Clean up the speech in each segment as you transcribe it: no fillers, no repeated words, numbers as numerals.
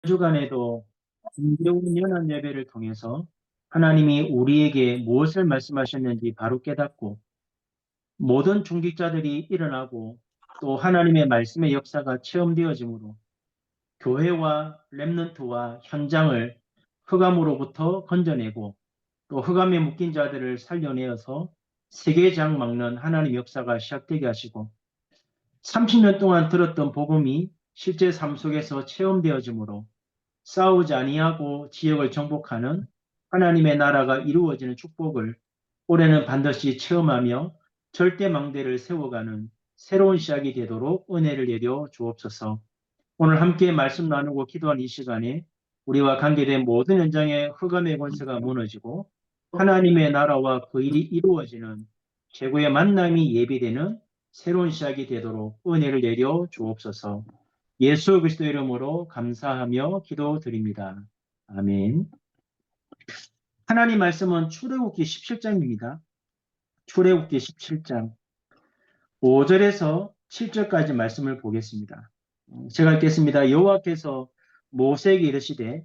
주간에도 중대운 연합 예배를 통해서 하나님이 우리에게 무엇을 말씀하셨는지 바로 깨닫고 모든 중직자들이 일어나고 또 하나님의 말씀의 역사가 체험되어지므로 교회와 렘넌트와 현장을 흑암으로부터 건져내고 또 흑암에 묶인 자들을 살려내어서 세계장 막는 하나님의 역사가 시작되게 하시고 30년 동안 들었던 복음이 실제 삶 속에서 체험되어지므로 싸우지 아니하고 지역을 정복하는 하나님의 나라가 이루어지는 축복을 올해는 반드시 체험하며 절대망대를 세워가는 새로운 시작이 되도록 은혜를 내려 주옵소서. 오늘 함께 말씀 나누고 기도한 이 시간에 우리와 관계된 모든 현장의 흑암의 권세가 무너지고 하나님의 나라와 그 일이 이루어지는 최고의 만남이 예비되는 새로운 시작이 되도록 은혜를 내려 주옵소서. 예수 그리스도 이름으로 감사하며 기도드립니다. 아멘. 하나님 말씀은 출애굽기 17장입니다. 출애굽기 17장 5절에서 7절까지 말씀을 보겠습니다. 제가 읽겠습니다. 여호와께서 모세에게 이르시되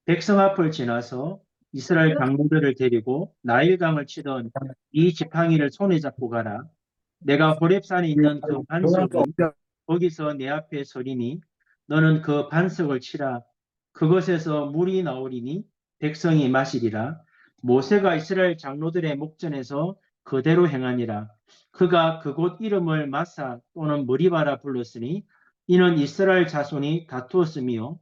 백성 앞을 지나서 이스라엘 장로들을 데리고 나일강을 치던 이 지팡이를 손에 잡고 가라. 내가 호렙산에 있는 그 반석이 거기서 내 앞에 서리니 너는 그 반석을 치라. 그것에서 물이 나오리니 백성이 마시리라. 모세가 이스라엘 장로들의 목전에서 그대로 행하니라. 그가 그곳 이름을 마사 또는 머리바라 불렀으니 이는 이스라엘 자손이 다투었으며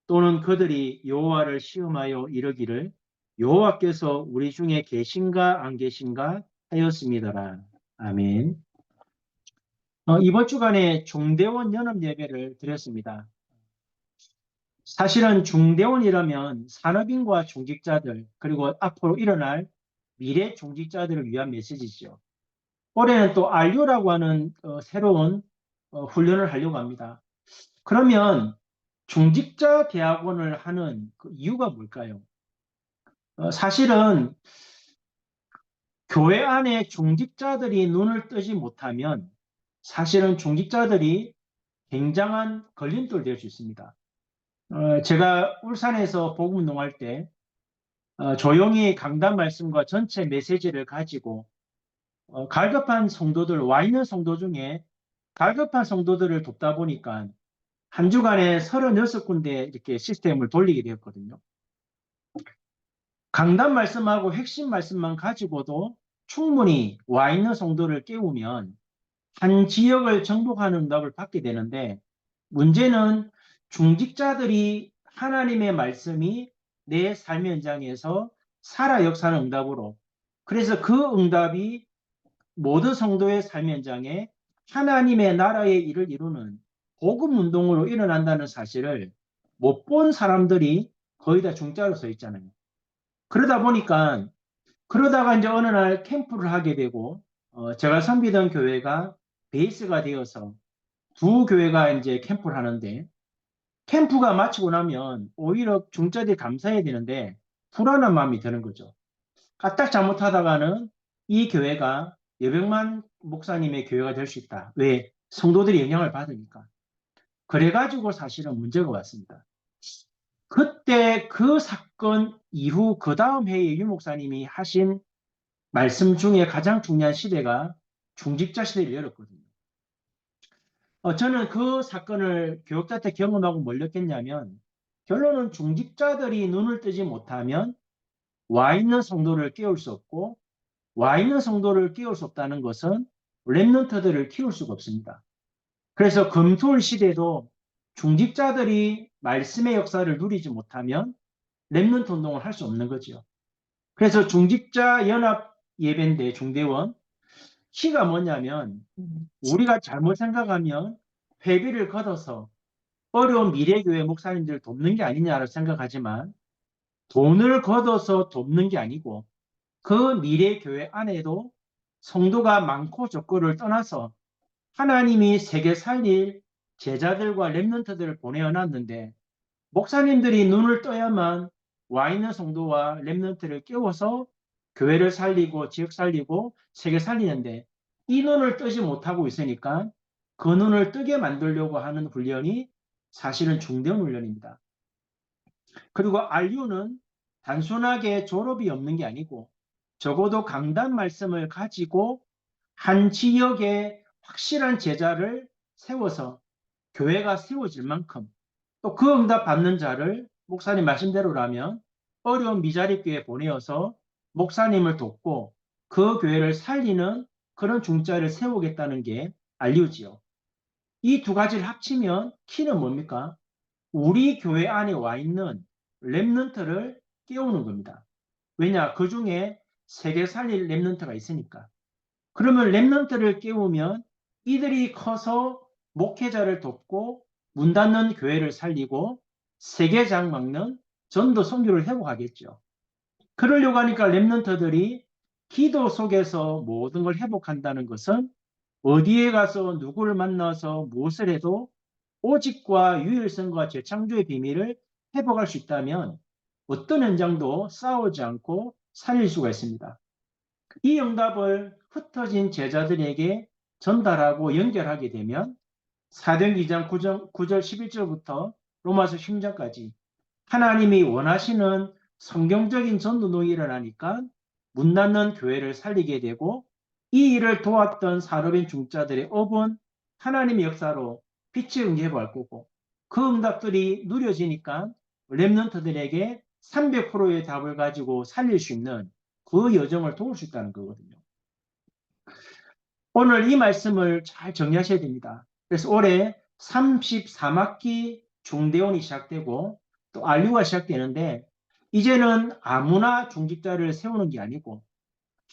또는 그들이 여호와를 시험하여 이르기를 여호와께서 우리 중에 계신가 안 계신가 하였습니다라. 아멘. 이번 주간에 중대원 연합 예배를 드렸습니다. 사실은 중대원이라면 산업인과 중직자들 그리고 앞으로 일어날 미래 중직자들을 위한 메시지죠. 올해는 또 RU라고 하는 새로운 훈련을 하려고 합니다. 그러면 중직자 대학원을 하는 그 이유가 뭘까요? 사실은 교회 안에 중직자들이 눈을 뜨지 못하면 사실은 중직자들이 굉장한 걸림돌 될 수 있습니다. 제가 울산에서 복음 운동할 때 조용히 강단 말씀과 전체 메시지를 가지고 갈급한 성도들, 와 있는 성도 중에 갈급한 성도들을 돕다 보니까 한 주간에 36군데 이렇게 시스템을 돌리게 되었거든요. 강단 말씀하고 핵심 말씀만 가지고도 충분히 와 있는 성도를 깨우면 한 지역을 정복하는 응답을 받게 되는데 문제는 중직자들이 하나님의 말씀이 내 삶의 현장에서 살아 역사하는 응답으로 그래서 그 응답이 모든 성도의 삶의 현장에 하나님의 나라의 일을 이루는 복음 운동으로 일어난다는 사실을 못 본 사람들이 거의 다 중자로 서 있잖아요. 그러다 보니까 그러다가 이제 어느 날 캠프를 하게 되고 제가 섬기던 교회가 베이스가 되어서 두 교회가 이제 캠프를 하는데 캠프가 마치고 나면 오히려 중자들이 감사해야 되는데 불안한 마음이 드는 거죠. 까딱 잘못하다가는 이 교회가 여백만 목사님의 교회가 될 수 있다. 왜? 성도들이 영향을 받으니까. 그래가지고 사실은 문제가 왔습니다. 그때 그 사건 이후 그 다음 해에 유 목사님이 하신 말씀 중에 가장 중요한 시대가 중직자 시대를 열었거든요. 저는 그 사건을 교육자 때 경험하고 뭘 느꼈냐면 결론은 중직자들이 눈을 뜨지 못하면 와 있는 성도를 깨울 수 없고 와 있는 성도를 깨울 수 없다는 것은 렘넌트들을 키울 수가 없습니다. 그래서 금토일 시대도 중직자들이 말씀의 역사를 누리지 못하면 렘넌트 운동을 할 수 없는 거죠. 그래서 중직자 연합 예배인데 중대원 키가 뭐냐면 우리가 잘못 생각하면 회비를 걷어서 어려운 미래교회 목사님들을 돕는 게 아니냐고 생각하지만 돈을 걷어서 돕는 게 아니고 그 미래교회 안에도 성도가 많고 적고를 떠나서 하나님이 세계 살릴 제자들과 렘넌트들을 보내어놨는데 목사님들이 눈을 떠야만 와 있는 성도와 렘넌트를 깨워서 교회를 살리고 지역 살리고 세계 살리는데 이 눈을 뜨지 못하고 있으니까 그 눈을 뜨게 만들려고 하는 훈련이 사실은 중대한 훈련입니다. 그리고 RU는 단순하게 졸업이 없는 게 아니고 적어도 강단 말씀을 가지고 한 지역에 확실한 제자를 세워서 교회가 세워질 만큼 또 그 응답 받는 자를 목사님 말씀대로라면 어려운 미자립 교회에 보내어서 목사님을 돕고 그 교회를 살리는 그런 중자를 세우겠다는 게 RU지요. 이 두 가지를 합치면 키는 뭡니까? 우리 교회 안에 와 있는 렘넌트를 깨우는 겁니다. 왜냐? 그 중에 세계 살릴 렘넌트가 있으니까. 그러면 렘넌트를 깨우면 이들이 커서 목회자를 돕고 문 닫는 교회를 살리고 세계장 막는 전도 선교를 회복하겠죠. 그러려고 하니까 렘넌트들이 기도 속에서 모든 걸 회복한다는 것은 어디에 가서 누구를 만나서 무엇을 해도 오직과 유일성과 재창조의 비밀을 회복할 수 있다면 어떤 현장도 싸우지 않고 살릴 수가 있습니다. 이 응답을 흩어진 제자들에게 전달하고 연결하게 되면 사도행전 2장 9절 11절부터 로마서 10장까지 하나님이 원하시는 성경적인 전도노동이 일어나니까 문 닫는 교회를 살리게 되고 이 일을 도왔던 사도인 중자들의 업은 하나님의 역사로 빛의 응답을 거고 그 응답들이 누려지니까 렘넌트들에게 300%의 답을 가지고 살릴 수 있는 그 여정을 도울 수 있다는 거거든요. 오늘 이 말씀을 잘 정리하셔야 됩니다. 그래서 올해 34막기 중대원이 시작되고 또 RU가 시작되는데 이제는 아무나 중직자를 세우는 게 아니고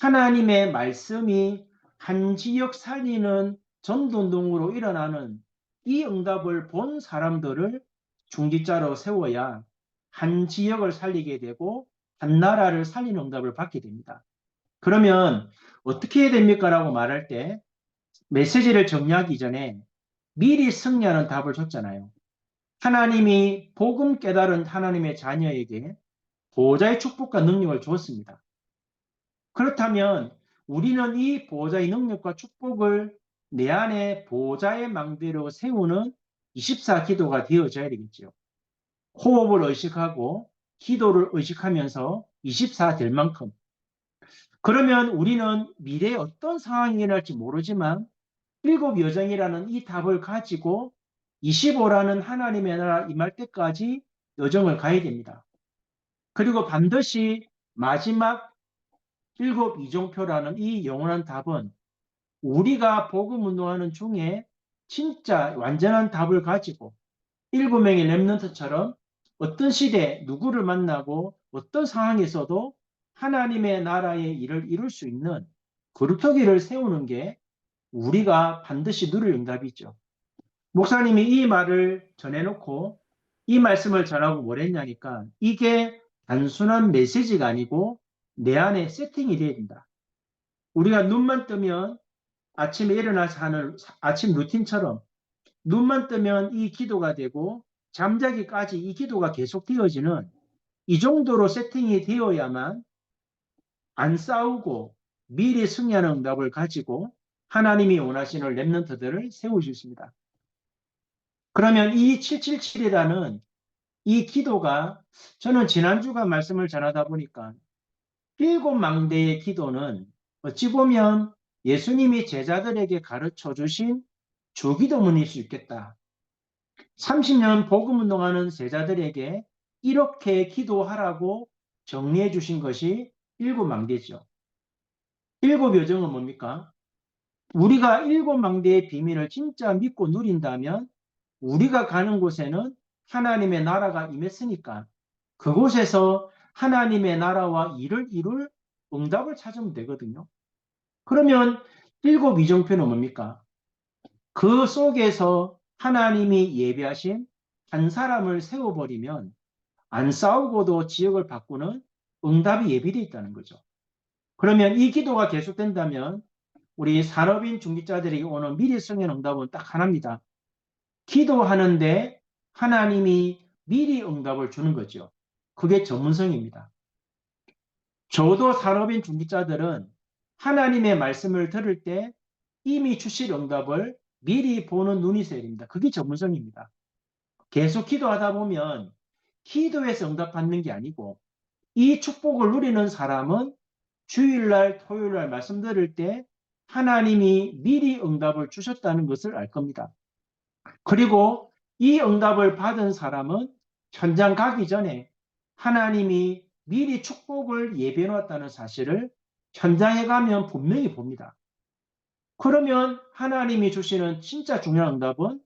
하나님의 말씀이 한 지역 살리는 전도운동으로 일어나는 이 응답을 본 사람들을 중직자로 세워야 한 지역을 살리게 되고 한 나라를 살리는 응답을 받게 됩니다. 그러면 어떻게 해야 됩니까? 라고 말할 때 메시지를 정리하기 전에 미리 승리하는 답을 줬잖아요. 하나님이 복음 깨달은 하나님의 자녀에게 보호자의 축복과 능력을 주었습니다. 그렇다면 우리는 이 보호자의 능력과 축복을 내 안에 보호자의 망대로 세우는 24 기도가 되어져야 되겠죠. 호흡을 의식하고 기도를 의식하면서 24 될 만큼. 그러면 우리는 미래에 어떤 상황이 일어날지 모르지만 일곱 여정이라는 이 답을 가지고 25라는 하나님의 나라 임할 때까지 여정을 가야 됩니다. 그리고 반드시 마지막 일곱 이종표라는 이 영원한 답은 우리가 복음 운동하는 중에 진짜 완전한 답을 가지고 7명의 렘넌트처럼 어떤 시대 누구를 만나고 어떤 상황에서도 하나님의 나라의 일을 이룰 수 있는 그루터기를 세우는 게 우리가 반드시 누릴 응답이죠. 목사님이 이 말을 전해놓고 이 말씀을 전하고 뭘 했냐니까 이게 단순한 메시지가 아니고 내 안에 세팅이 돼야 된다. 우리가 눈만 뜨면 아침에 일어나서 하는 아침 루틴처럼 눈만 뜨면 이 기도가 되고 잠자기까지 이 기도가 계속 되어지는 이 정도로 세팅이 되어야만 안 싸우고 미리 승리하는 응답을 가지고 하나님이 원하시는 렘넌트들을 세울 수 있습니다. 그러면 이 777이라는 이 기도가 저는 지난주가 말씀을 전하다 보니까 일곱 망대의 기도는 어찌 보면 예수님이 제자들에게 가르쳐 주신 주기도문일 수 있겠다. 30년 복음 운동하는 제자들에게 이렇게 기도하라고 정리해 주신 것이 일곱 망대죠. 일곱 여정은 뭡니까? 우리가 일곱 망대의 비밀을 진짜 믿고 누린다면 우리가 가는 곳에는 하나님의 나라가 임했으니까 그곳에서 하나님의 나라와 일을 이룰 응답을 찾으면 되거든요. 그러면 일곱 이정표는 뭡니까? 그 속에서 하나님이 예비하신 한 사람을 세워버리면 안 싸우고도 지역을 바꾸는 응답이 예비되어 있다는 거죠. 그러면 이 기도가 계속된다면 우리 산업인 중직자들에게 오는 미리 승인 응답은 딱 하나입니다. 기도하는데 하나님이 미리 응답을 주는 거죠. 그게 전문성입니다. 저도 산업인 중직자들은 하나님의 말씀을 들을 때 이미 주실 응답을 미리 보는 눈이 있어야 됩니다. 그게 전문성입니다. 계속 기도하다 보면 기도해서 응답받는 게 아니고 이 축복을 누리는 사람은 주일날, 토요일날 말씀 들을 때 하나님이 미리 응답을 주셨다는 것을 알 겁니다. 그리고 이 응답을 받은 사람은 현장 가기 전에 하나님이 미리 축복을 예비해 놓았다는 사실을 현장에 가면 분명히 봅니다. 그러면 하나님이 주시는 진짜 중요한 응답은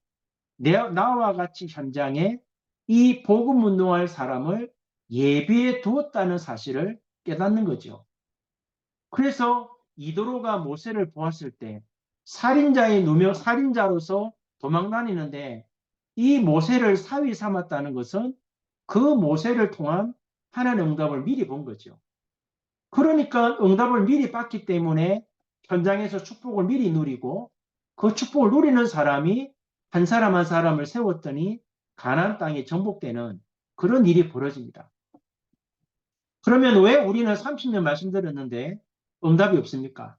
나와 같이 현장에 이 복음 운동할 사람을 예비해 두었다는 사실을 깨닫는 거죠. 그래서 이도로가 모세를 보았을 때 살인자의 누명, 살인자로서 도망 다니는데 이 모세를 사위 삼았다는 것은 그 모세를 통한 하나님의 응답을 미리 본 거죠. 그러니까 응답을 미리 받기 때문에 현장에서 축복을 미리 누리고 그 축복을 누리는 사람이 한 사람 한 사람을 세웠더니 가나안 땅이 정복되는 그런 일이 벌어집니다. 그러면 왜 우리는 30년 말씀드렸는데 응답이 없습니까?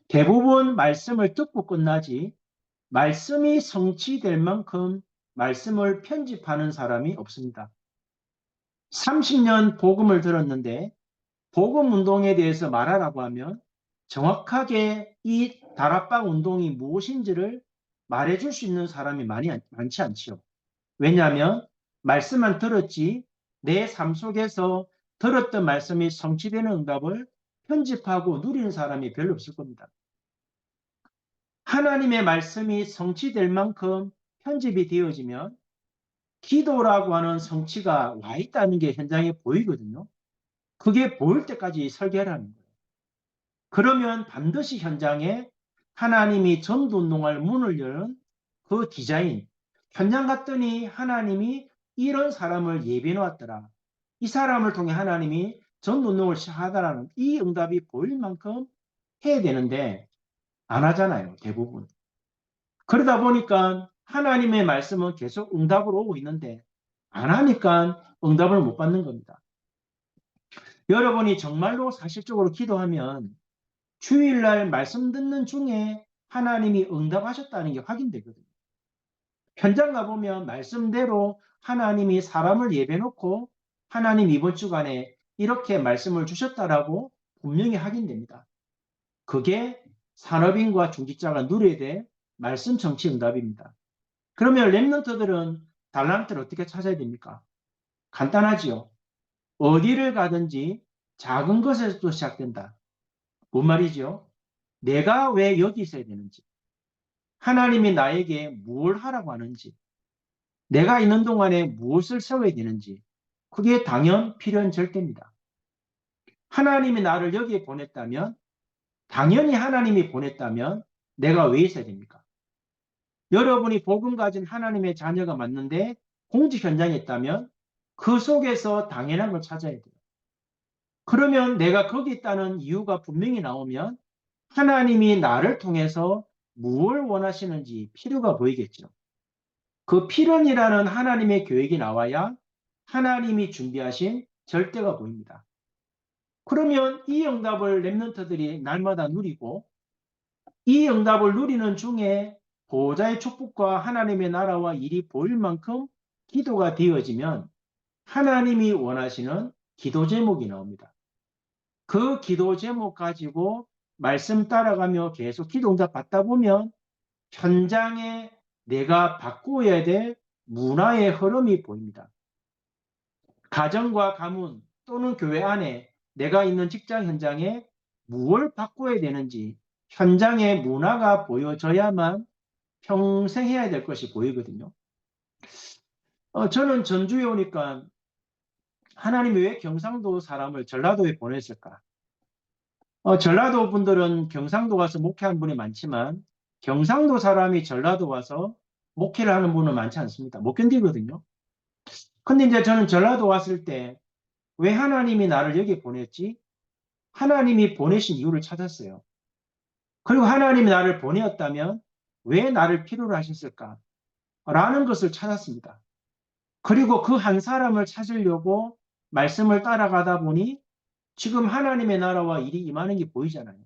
대부분 말씀을 듣고 끝나지 말씀이 성취될 만큼 말씀을 편집하는 사람이 없습니다. 30년 복음을 들었는데 복음 운동에 대해서 말하라고 하면 정확하게 이 다락방 운동이 무엇인지를 말해줄 수 있는 사람이 많지 않지요. 왜냐하면 말씀만 들었지 내 삶 속에서 들었던 말씀이 성취되는 응답을 편집하고 누리는 사람이 별로 없을 겁니다. 하나님의 말씀이 성취될 만큼 편집이 되어지면 기도라고 하는 성취가 와 있다는 게 현장에 보이거든요. 그게 보일 때까지 설계하라는 거예요. 그러면 반드시 현장에 하나님이 전도운동할 문을 여는 그 디자인, 현장 갔더니 하나님이 이런 사람을 예비해 놓았더라. 이 사람을 통해 하나님이 전도운동을 시작하더라는 이 응답이 보일 만큼 해야 되는데 안 하잖아요, 대부분. 그러다 보니까 하나님의 말씀은 계속 응답으로 오고 있는데 안 하니까 응답을 못 받는 겁니다. 여러분이 정말로 사실적으로 기도하면 주일날 말씀 듣는 중에 하나님이 응답하셨다는 게 확인되거든요. 현장 가보면 말씀대로 하나님이 사람을 예배놓고 하나님 이번 주간에 이렇게 말씀을 주셨다라고 분명히 확인됩니다. 그게 산업인과 중직자가 누려야 될 말씀 정치 응답입니다. 그러면 랩런트들은 달란트를 어떻게 찾아야 됩니까? 간단하지요. 어디를 가든지 작은 것에서도 시작된다. 뭔 말이죠? 내가 왜 여기 있어야 되는지, 하나님이 나에게 무엇을 하라고 하는지, 내가 있는 동안에 무엇을 세워야 되는지, 그게 당연 필연 절대입니다. 하나님이 나를 여기에 보냈다면, 당연히 하나님이 보냈다면 내가 왜 있어야 됩니까? 여러분이 복음 가진 하나님의 자녀가 맞는데 공직 현장에 있다면 그 속에서 당연한 걸 찾아야 돼요. 그러면 내가 거기 있다는 이유가 분명히 나오면 하나님이 나를 통해서 무엇을 원하시는지 필요가 보이겠죠. 그 필연이라는 하나님의 계획이 나와야 하나님이 준비하신 절대가 보입니다. 그러면 이 응답을 랩런트들이 날마다 누리고 이 응답을 누리는 중에 보호자의 축복과 하나님의 나라와 일이 보일 만큼 기도가 되어지면 하나님이 원하시는 기도 제목이 나옵니다. 그 기도 제목 가지고 말씀 따라가며 계속 기도 응답 받다 보면 현장에 내가 바꾸어야 될 문화의 흐름이 보입니다. 가정과 가문 또는 교회 안에 내가 있는 직장 현장에 무엇을 바꿔야 되는지 현장의 문화가 보여져야만 평생 해야 될 것이 보이거든요. 저는 전주에 오니까 하나님이 왜 경상도 사람을 전라도에 보냈을까? 전라도 분들은 경상도 가서 목회하는 분이 많지만 경상도 사람이 전라도 와서 목회를 하는 분은 많지 않습니다. 못 견디거든요. 근데 이제 저는 전라도 왔을 때 왜 하나님이 나를 여기 보냈지? 하나님이 보내신 이유를 찾았어요. 그리고 하나님이 나를 보내었다면 왜 나를 필요로 하셨을까? 라는 것을 찾았습니다. 그리고 그 한 사람을 찾으려고 말씀을 따라가다 보니 지금 하나님의 나라와 일이 임하는 게 보이잖아요.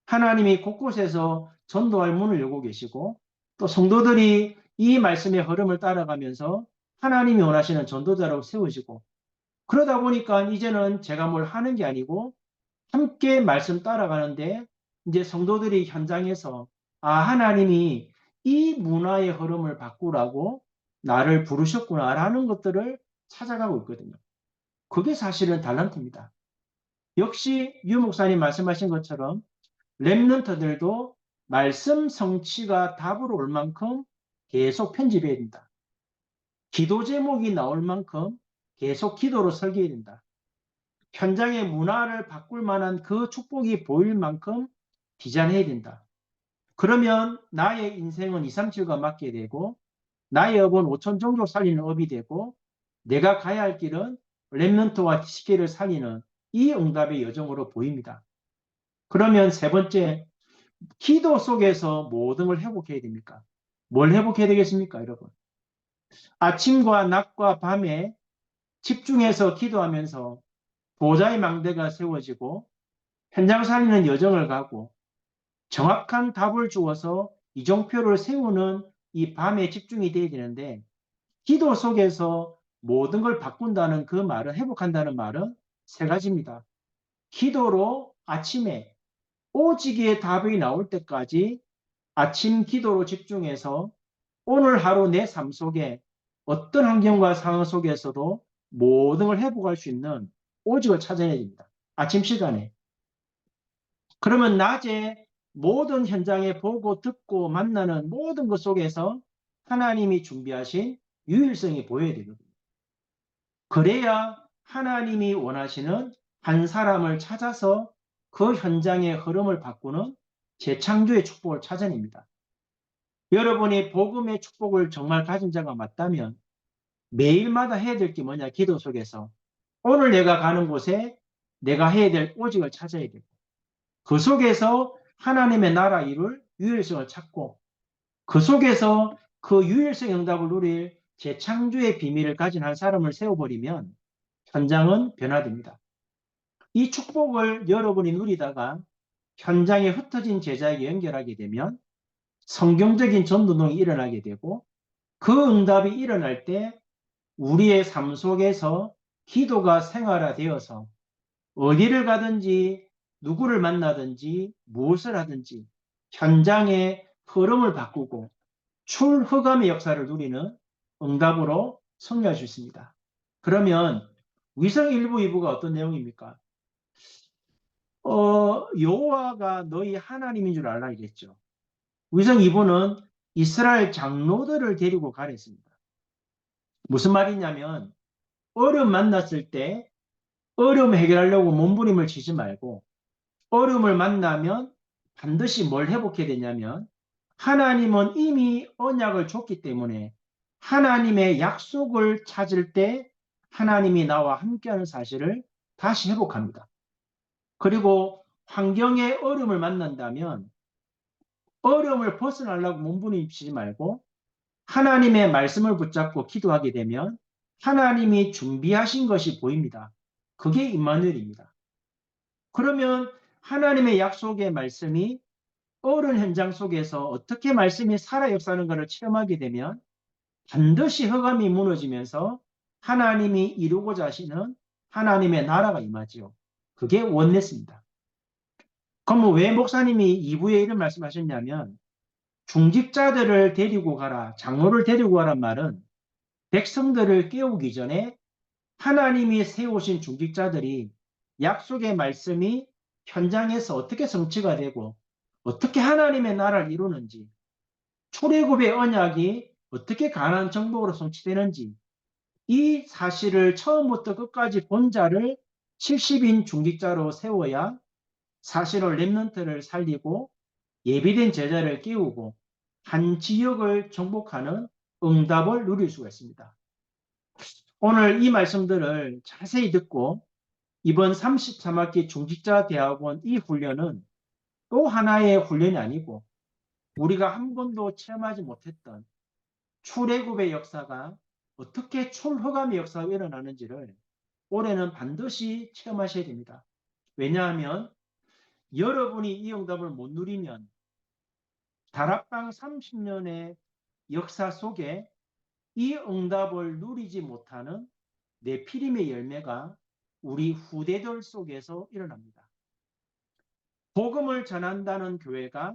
하나님이 곳곳에서 전도할 문을 열고 계시고 또 성도들이 이 말씀의 흐름을 따라가면서 하나님이 원하시는 전도자로 세워지고, 그러다 보니까 이제는 제가 뭘 하는 게 아니고 함께 말씀 따라가는데, 이제 성도들이 현장에서 하나님이 이 문화의 흐름을 바꾸라고 나를 부르셨구나라는 것들을 찾아가고 있거든요. 그게 사실은 달란트입니다. 역시 유 목사님 말씀하신 것처럼 랩런트들도 말씀 성취가 답으로 올 만큼 계속 편집해야 된다. 기도 제목이 나올 만큼 계속 기도로 설계해야 된다. 현장의 문화를 바꿀 만한 그 축복이 보일 만큼 디자인해야 된다. 그러면 나의 인생은 237과 맞게 되고, 나의 업은 5천 종족 살리는 업이 되고, 내가 가야 할 길은 랩런트와 TCK를 살리는 이 응답의 여정으로 보입니다. 그러면 세 번째, 기도 속에서 모든 걸 회복해야 됩니까? 뭘 회복해야 되겠습니까, 여러분? 아침과 낮과 밤에 집중해서 기도하면서 보좌의 망대가 세워지고 현장 살리는 여정을 가고 정확한 답을 주어서 이정표를 세우는 이 밤에 집중이 돼야 되는데, 기도 속에서 모든 걸 바꾼다는 그 말은, 회복한다는 말은 세 가지입니다. 기도로 아침에 오직의 답이 나올 때까지 아침 기도로 집중해서 오늘 하루 내 삶 속에 어떤 환경과 상황 속에서도 모든 걸 회복할 수 있는 오직을 찾아내야 됩니다. 아침 시간에. 그러면 낮에 모든 현장에 보고 듣고 만나는 모든 것 속에서 하나님이 준비하신 유일성이 보여야 되거든요. 그래야 하나님이 원하시는 한 사람을 찾아서 그 현장의 흐름을 바꾸는 재창조의 축복을 찾아냅니다. 여러분이 복음의 축복을 정말 가진 자가 맞다면 매일마다 해야 될 게 뭐냐? 기도 속에서 오늘 내가 가는 곳에 내가 해야 될 오직을 찾아야 되고, 그 속에서 하나님의 나라 이룰 유일성을 찾고, 그 속에서 그 유일성 응답을 누릴 재창조의 비밀을 가진 한 사람을 세워버리면 현장은 변화됩니다. 이 축복을 여러분이 누리다가 현장에 흩어진 제자에게 연결하게 되면 성경적인 전도동이 일어나게 되고, 그 응답이 일어날 때 우리의 삶 속에서 기도가 생활화되어서 어디를 가든지 누구를 만나든지 무엇을 하든지 현장의 흐름을 바꾸고 출흑감의 역사를 누리는 응답으로 승리할 수 있습니다. 그러면 위성 1부, 2부가 어떤 내용입니까? 여호와가 너희 하나님인 줄 알라 이랬죠. 위성 2부는 이스라엘 장로들을 데리고 가랬습니다. 무슨 말이냐면, 어려움 만났을 때 어려움 해결하려고 몸부림을 치지 말고, 어려움을 만나면 반드시 뭘 회복해야 되냐면, 하나님은 이미 언약을 줬기 때문에 하나님의 약속을 찾을 때 하나님이 나와 함께하는 사실을 다시 회복합니다. 그리고 환경의 어려움을 만난다면 어려움을 벗어나려고 몸부림치지 말고 하나님의 말씀을 붙잡고 기도하게 되면 하나님이 준비하신 것이 보입니다. 그게 임마누엘입니다. 그러면 하나님의 약속의 말씀이 어려운 현장 속에서 어떻게 말씀이 살아 역사하는가를 체험하게 되면 반드시 흑암이 무너지면서 하나님이 이루고자 하시는 하나님의 나라가 임하지요. 그게 원네스입니다. 그럼 왜 목사님이 2부에 이런 말씀하셨냐면, 중직자들을 데리고 가라, 장로를 데리고 가란 말은 백성들을 깨우기 전에 하나님이 세우신 중직자들이 약속의 말씀이 현장에서 어떻게 성취가 되고 어떻게 하나님의 나라를 이루는지, 출애굽의 언약이 어떻게 가나안 정복으로 성취되는지, 이 사실을 처음부터 끝까지 본 자를 70인 중직자로 세워야 사실을 렘넌트를 살리고 예비된 제자를 깨우고 한 지역을 정복하는 응답을 누릴 수가 있습니다. 오늘 이 말씀들을 자세히 듣고 이번 33학기 중직자 대학원 이 훈련은 또 하나의 훈련이 아니고 우리가 한 번도 체험하지 못했던 출애굽의 역사가 어떻게 출허감의 역사가 일어나는지를 올해는 반드시 체험하셔야 됩니다. 왜냐하면 여러분이 이 응답을 못 누리면 다락방 30년의 역사 속에 이 응답을 누리지 못하는 네피림의 열매가 우리 후대들 속에서 일어납니다. 복음을 전한다는 교회가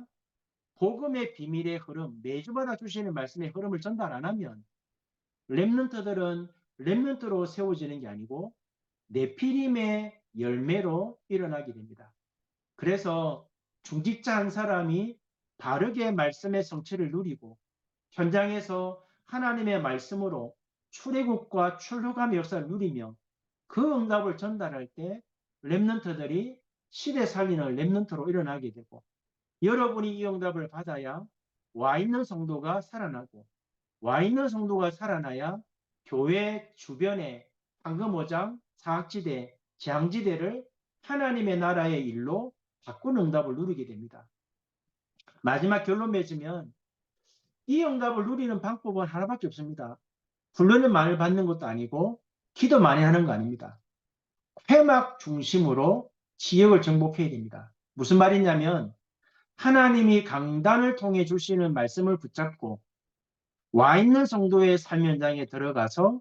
복음의 비밀의 흐름, 매주마다 주시는 말씀의 흐름을 전달 안 하면 렘넌트들은 렘넌트로 세워지는 게 아니고 네피림의 열매로 일어나게 됩니다. 그래서 중직자 한 사람이 바르게 말씀의 성취를 누리고 현장에서 하나님의 말씀으로 출애굽과 출후감의 역사를 누리며 그 응답을 전달할 때 렘넌트들이 시대 살리는 렘넌트로 일어나게 되고 여러분이 이 응답을 받아야 와 있는 성도가 살아나고 와 있는 성도가 살아나야 교회 주변의 황금오장, 사학지대, 재앙지대를 하나님의 나라의 일로 바꾼 응답을 누리게 됩니다. 마지막 결론 맺으면 이 응답을 누리는 방법은 하나밖에 없습니다. 훈련을 많이 받는 것도 아니고 기도 많이 하는 거 아닙니다. 회막 중심으로 지역을 정복해야 됩니다. 무슨 말이냐면 하나님이 강단을 통해 주시는 말씀을 붙잡고 와 있는 성도의 삶 현장에 들어가서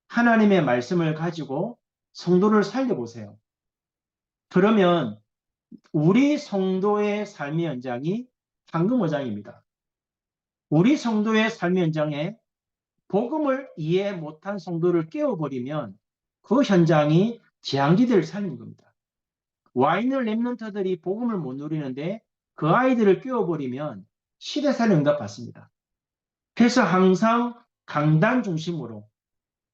하나님의 말씀을 가지고 성도를 살려보세요. 그러면 우리 성도의 삶의 현장이 황금오장입니다. 우리 성도의 삶의 현장에 복음을 이해 못한 성도를 깨워버리면 그 현장이 재앙지대를 살리는 겁니다. 와 있는 렘넌트들이 복음을 못 누리는데 그 아이들을 깨워버리면 시대살이 응답받습니다. 그래서 항상 강단 중심으로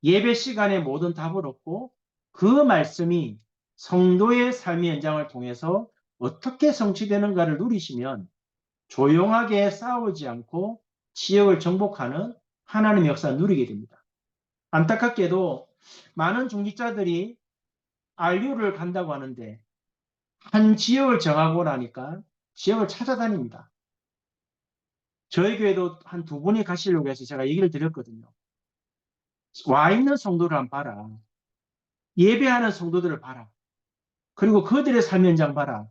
예배 시간에 모든 답을 얻고 그 말씀이 성도의 삶의 현장을 통해서 어떻게 성취되는가를 누리시면 조용하게 싸우지 않고 지역을 정복하는 하나님의 역사를 누리게 됩니다. 안타깝게도 많은 중직자들이 RU를 간다고 하는데 한 지역을 정하고 나니까 지역을 찾아다닙니다. 저희 교회도 한 두 분이 가시려고 해서 제가 얘기를 드렸거든요. 와 있는 성도를 한번 봐라. 예배하는 성도들을 봐라. 그리고 그들의 삶 현장 봐라.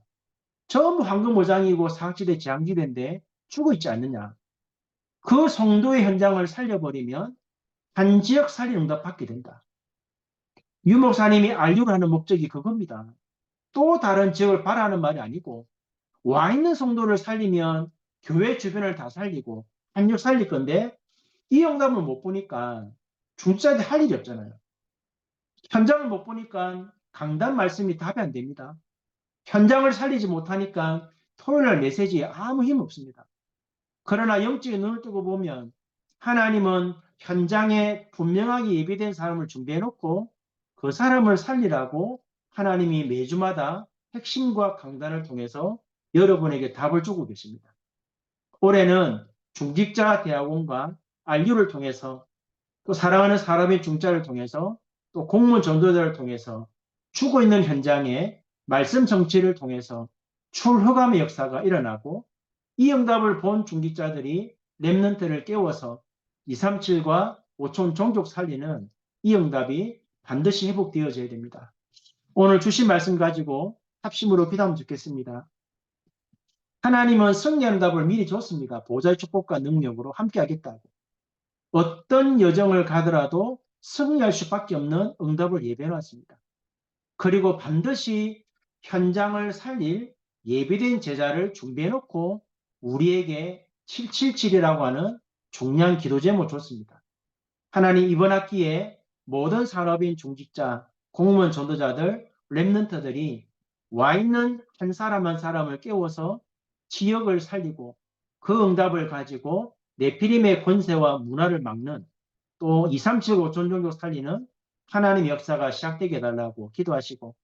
전부 황금오장이고 사학지대 재앙지대인데 죽어 있지 않느냐. 그 성도의 현장을 살려버리면 한 지역 살린 응답 받게 된다. 유 목사님이 RU를 하는 목적이 그겁니다. 또 다른 지역을 바라는 말이 아니고 와 있는 성도를 살리면 교회 주변을 다 살리고 한역 살릴 건데 이 응답을 못 보니까 중자한테 할 일이 없잖아요. 현장을 못 보니까 강단 말씀이 답이 안 됩니다. 현장을 살리지 못하니까 토요일날 메시지에 아무 힘 없습니다. 그러나 영적인 눈을 뜨고 보면 하나님은 현장에 분명하게 예비된 사람을 준비해 놓고 그 사람을 살리라고 하나님이 매주마다 핵심과 강단을 통해서 여러분에게 답을 주고 계십니다. 올해는 중직자 대학원과 RU를 통해서 또 사랑하는 사람의 중자를 통해서 또 공무원 전도자를 통해서 죽어 있는 현장에 말씀 정치를 통해서 출허감의 역사가 일어나고 이 응답을 본 중직자들이 렘넌트를 깨워서 237과 5촌 종족 살리는 이 응답이 반드시 회복되어져야 됩니다. 오늘 주신 말씀 가지고 합심으로 기도하면 좋겠습니다. 하나님은 승리하는 답을 미리 줬습니다. 보좌의 축복과 능력으로 함께 하겠다고. 어떤 여정을 가더라도 승리할 수밖에 없는 응답을 예배해놨습니다. 그리고 반드시 현장을 살릴 예비된 제자를 준비해놓고 우리에게 777이라고 하는 중요한 기도 제목을 줬습니다. 하나님 이번 학기에 모든 산업인 중직자, 공무원 전도자들, 렘넌트들이 와 있는 한 사람 한 사람을 깨워서 지역을 살리고 그 응답을 가지고 네피림의 권세와 문화를 막는 또 237 5천 종족 살리는 하나님의 역사가 시작되게 해달라고 기도하시고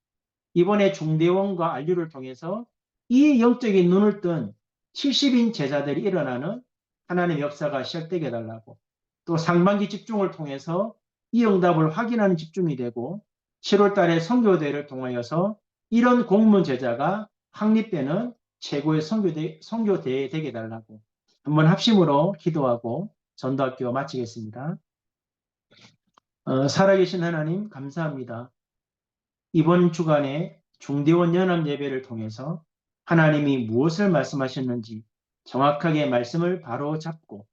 이번에 중대원과 RU를 통해서 이 영적인 눈을 뜬 70인 제자들이 일어나는 하나님의 역사가 시작되게 해달라고 또 상반기 집중을 통해서 이 응답을 확인하는 집중이 되고 7월 달에 선교대회를 통하여서 이런 공문 제자가 확립되는 최고의 선교대회 되게 해달라고 한번 합심으로 기도하고 전도학교 마치겠습니다. 살아계신 하나님 감사합니다. 이번 주간에 중대원 연합 예배를 통해서 하나님이 무엇을 말씀하셨는지 정확하게 말씀을 바로 잡고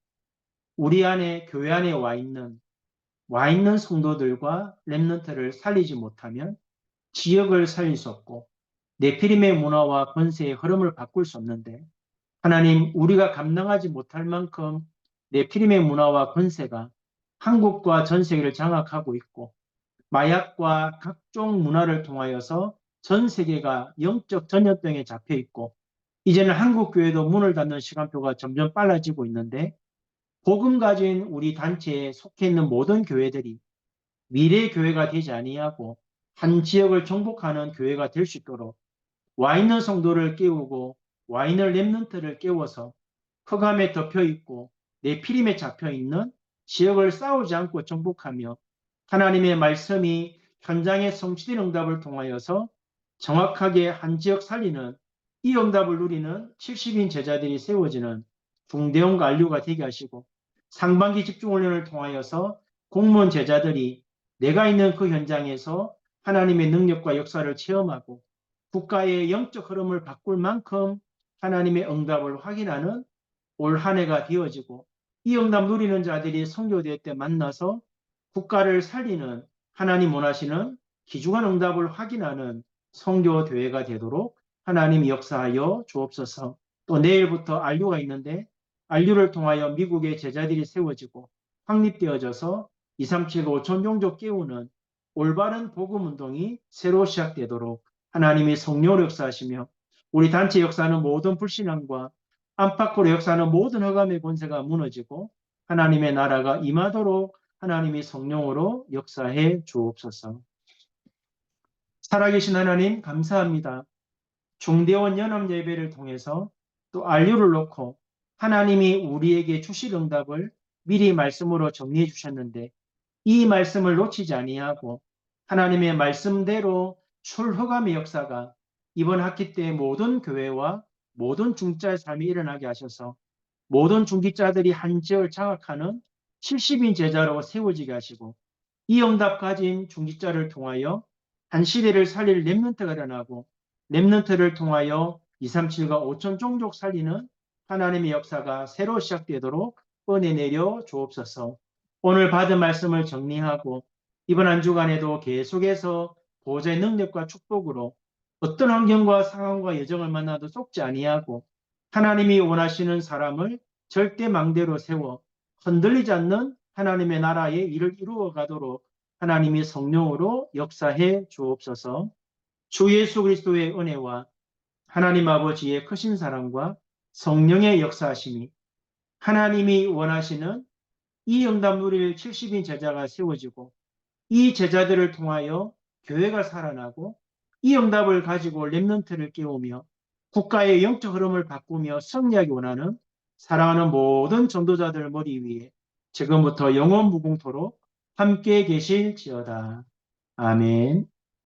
우리 안에 교회 안에 와 있는 성도들과 렘넌트를 살리지 못하면 지역을 살릴 수 없고 네피림의 문화와 권세의 흐름을 바꿀 수 없는데 하나님 우리가 감당하지 못할 만큼 네피림의 문화와 권세가 한국과 전 세계를 장악하고 있고 마약과 각종 문화를 통하여서 전 세계가 영적 전염병에 잡혀 있고 이제는 한국 교회도 문을 닫는 시간표가 점점 빨라지고 있는데 복음 가진 우리 단체에 속해 있는 모든 교회들이 미래 교회가 되지 아니하고 한 지역을 정복하는 교회가 될 수 있도록 와 있는 성도를 깨우고 와 있는 렘넌트를 깨워서 흑암에 덮여 있고 네피림에 잡혀 있는 지역을 싸우지 않고 정복하며 하나님의 말씀이 현장에 성취된 응답을 통하여서 정확하게 한 지역 살리는 이 응답을 누리는 70인 제자들이 세워지는 중대형 관료가 되게 하시고 상반기 집중훈련을 통하여서 공무원 제자들이 내가 있는 그 현장에서 하나님의 능력과 역사를 체험하고 국가의 영적 흐름을 바꿀 만큼 하나님의 응답을 확인하는 올 한 해가 되어지고 이 응답 누리는 자들이 선교대회 때 만나서 국가를 살리는 하나님 원하시는 귀중한 응답을 확인하는 선교대회가 되도록 하나님 역사하여 주옵소서. 또 내일부터 안류가 있는데 안류를 통하여 미국의 제자들이 세워지고 확립되어져서 237 5천 종족 깨우는 올바른 복음 운동이 새로 시작되도록 하나님이 성령으로 역사하시며 우리 단체 역사는 모든 불신앙과 안팎으로 역사하는 모든 흑암의 권세가 무너지고 하나님의 나라가 임하도록 하나님이 성령으로 역사해 주옵소서. 살아계신 하나님 감사합니다. 중대원 연합 예배를 통해서 또 안류를 놓고 하나님이 우리에게 주실 응답을 미리 말씀으로 정리해 주셨는데 이 말씀을 놓치지 아니하고 하나님의 말씀대로 출흑암의 역사가 이번 학기 때 모든 교회와 모든 중자의 삶이 일어나게 하셔서 모든 중직자들이 한 지역을 장악하는 70인 제자로 세워지게 하시고 이 응답 가진 중직자를 통하여 한 시대를 살릴 렘넌트가 일어나고 렘넌트를 통하여 237과 5천 종족 살리는 하나님의 역사가 새로 시작되도록 은혜 내려 주옵소서. 오늘 받은 말씀을 정리하고 이번 한 주간에도 계속해서 보좌의 능력과 축복으로 어떤 환경과 상황과 여정을 만나도 속지 아니하고 하나님이 원하시는 사람을 절대 망대로 세워 흔들리지 않는 하나님의 나라의 일을 이루어 가도록 하나님이 성령으로 역사해 주옵소서. 주 예수 그리스도의 은혜와 하나님 아버지의 크신 사랑과 성령의 역사하심이 하나님이 원하시는 이 응답 누릴 70인 제자가 세워지고 이 제자들을 통하여 교회가 살아나고 이 응답을 가지고 렘넌트를 깨우며 국가의 영적 흐름을 바꾸며 승리하기 원하는 사랑하는 모든 전도자들 머리 위에 지금부터 영원 무궁토록 함께 계실지어다. 아멘.